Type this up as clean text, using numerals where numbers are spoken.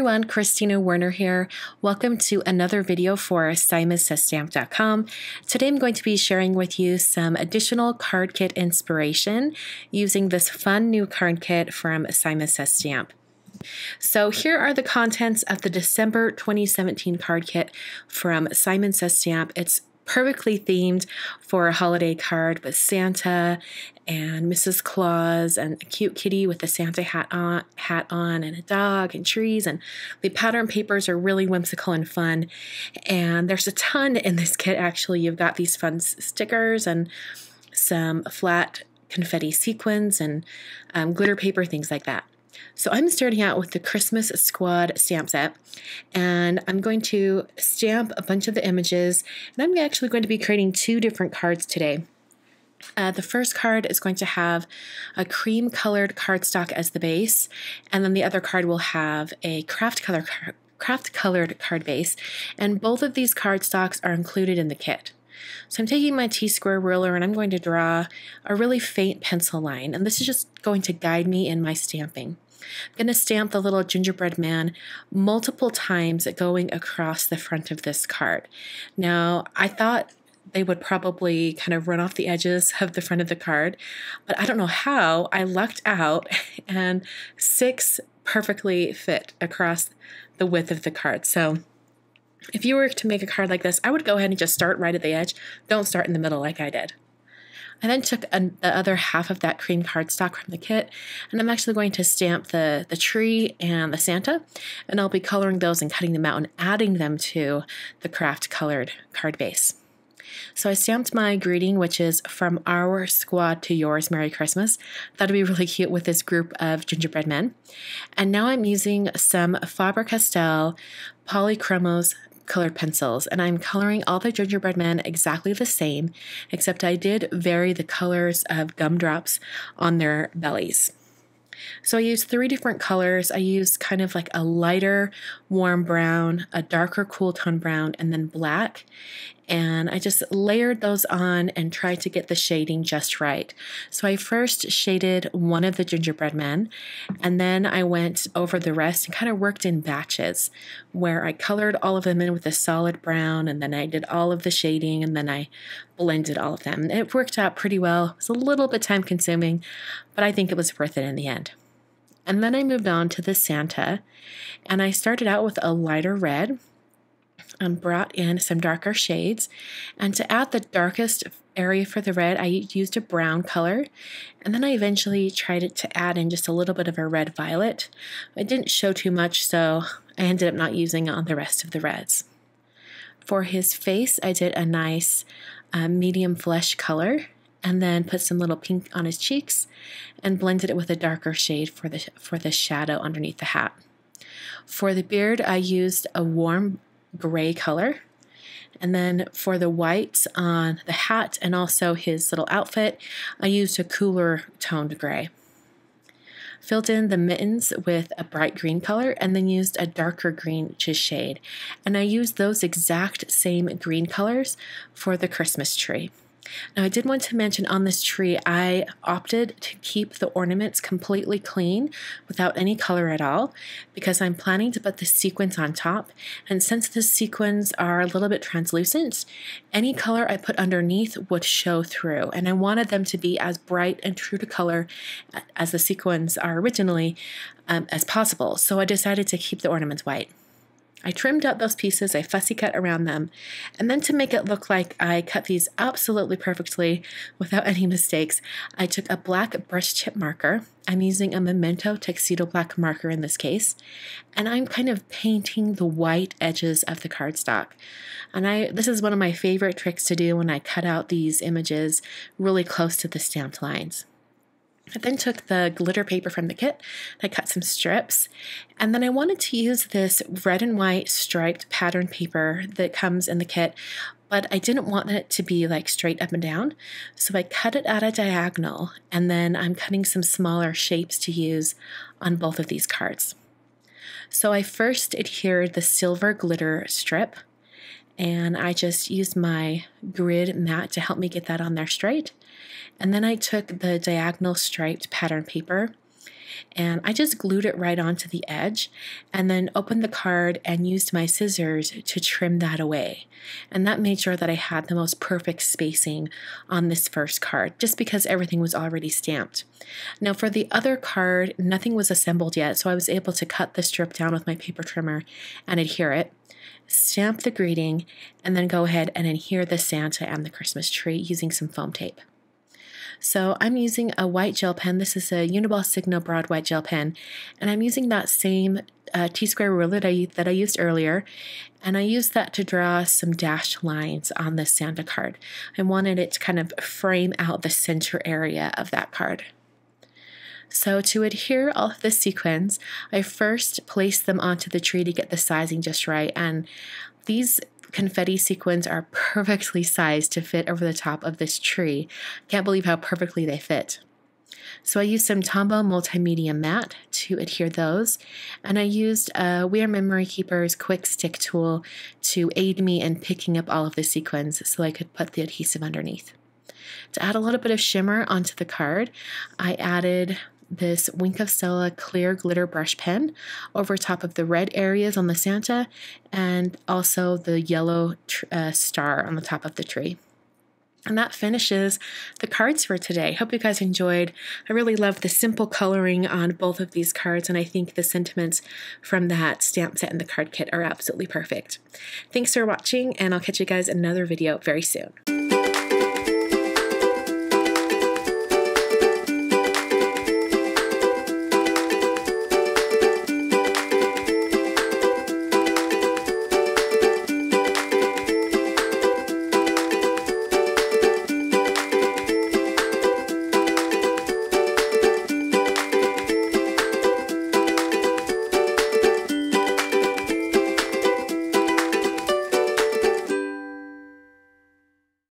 everyone, Kristina Werner here. Welcome to another video for SimonsSaysStamp.com. Today I'm going to be sharing with you some additional card kit inspiration using this fun new card kit from Simons Says Stamp. So here are the contents of the December 2017 card kit from Simons Says Stamp. It's perfectly themed for a holiday card with Santa and Mrs. Claus and a cute kitty with a Santa hat on and a dog and trees, and the pattern papers are really whimsical and fun. And there's a ton in this kit actually. You've got these fun stickers and some flat confetti sequins and glitter paper, things like that. So I'm starting out with the Christmas Squad stamp set, and I'm going to stamp a bunch of the images, and I'm actually going to be creating two different cards today. The first card is going to have a cream colored cardstock as the base, and then the other card will have a craft colored card base, and both of these cardstocks are included in the kit. So I'm taking my T-square ruler and I'm going to draw a really faint pencil line, and this is just going to guide me in my stamping. I'm going to stamp the little gingerbread man multiple times going across the front of this card. Now, I thought they would probably kind of run off the edges of the front of the card, but I don't know how I lucked out and 6 perfectly fit across the width of the card. So if you were to make a card like this, I would go ahead and just start right at the edge. Don't start in the middle like I did. I then took the other half of that cream cardstock from the kit, and I'm actually going to stamp the tree and the Santa, and I'll be coloring those and cutting them out and adding them to the craft colored card base. So I stamped my greeting, which is "From our squad to yours, Merry Christmas." That'd be really cute with this group of gingerbread men. And now I'm using some Faber-Castell POLYCHROMOS colored pencils, and I'm coloring all the gingerbread men exactly the same, except I did vary the colors of gumdrops on their bellies. So I used 3 different colors. I used kind of like a lighter warm brown, a darker cool tone brown, and then black. And I just layered those on and tried to get the shading just right. So I first shaded one of the gingerbread men, and then I went over the rest and kind of worked in batches where I colored all of them in with a solid brown, and then I did all of the shading, and then I blended all of them. It worked out pretty well. It was a little bit time consuming, but I think it was worth it in the end. And then I moved on to the Santa, and I started out with a lighter red and brought in some darker shades. And to add the darkest area for the red, I used a brown color, and then I eventually tried to add in just a little bit of a red violet. It didn't show too much, so I ended up not using it on the rest of the reds. For his face, I did a nice medium flesh color, and then put some little pink on his cheeks and blended it with a darker shade for the shadow underneath the hat. For the beard, I used a warm gray color, and then for the whites on the hat and also his little outfit, I used a cooler toned gray. Filled in the mittens with a bright green color, and then used a darker green to shade, and I used those exact same green colors for the Christmas tree. Now, I did want to mention on this tree, I opted to keep the ornaments completely clean without any color at all, because I'm planning to put the sequins on top. And since the sequins are a little bit translucent, any color I put underneath would show through. And I wanted them to be as bright and true to color as the sequins are originally as possible. So I decided to keep the ornaments white. I trimmed out those pieces, I fussy cut around them, and then to make it look like I cut these absolutely perfectly without any mistakes, I took a black brush tip marker. I'm using a Memento Tuxedo black marker in this case, and I'm kind of painting the white edges of the cardstock. And this is one of my favorite tricks to do when I cut out these images really close to the stamped lines. I then took the glitter paper from the kit, I cut some strips, and then I wanted to use this red and white striped pattern paper that comes in the kit, but I didn't want it to be like straight up and down, so I cut it at a diagonal, and then I'm cutting some smaller shapes to use on both of these cards. So I first adhered the silver glitter strip, and I just used my grid mat to help me get that on there straight. And then I took the diagonal striped pattern paper and I just glued it right onto the edge and then opened the card and used my scissors to trim that away. And that made sure that I had the most perfect spacing on this first card, just because everything was already stamped. Now for the other card, nothing was assembled yet, so I was able to cut the strip down with my paper trimmer and adhere it, stamp the greeting, and then go ahead and adhere the Santa and the Christmas tree using some foam tape. So I'm using a white gel pen. This is a Uniball Signo Broad White Gel Pen, and I'm using that same T-square ruler that I used earlier, and I used that to draw some dashed lines on the Santa card. I wanted it to kind of frame out the center area of that card. So to adhere all of the sequins, I first placed them onto the tree to get the sizing just right, and these confetti sequins are perfectly sized to fit over the top of this tree. Can't believe how perfectly they fit. So I used some Tombow Multimedia Matte to adhere those, and I used We Are Memory Keeper's quick stick tool to aid me in picking up all of the sequins so I could put the adhesive underneath. To add a little bit of shimmer onto the card, I added this Wink of Stella clear glitter brush pen over top of the red areas on the Santa and also the yellow star on the top of the tree. And that finishes the cards for today. Hope you guys enjoyed. I really love the simple coloring on both of these cards, and I think the sentiments from that stamp set and the card kit are absolutely perfect. Thanks for watching, and I'll catch you guys in another video very soon.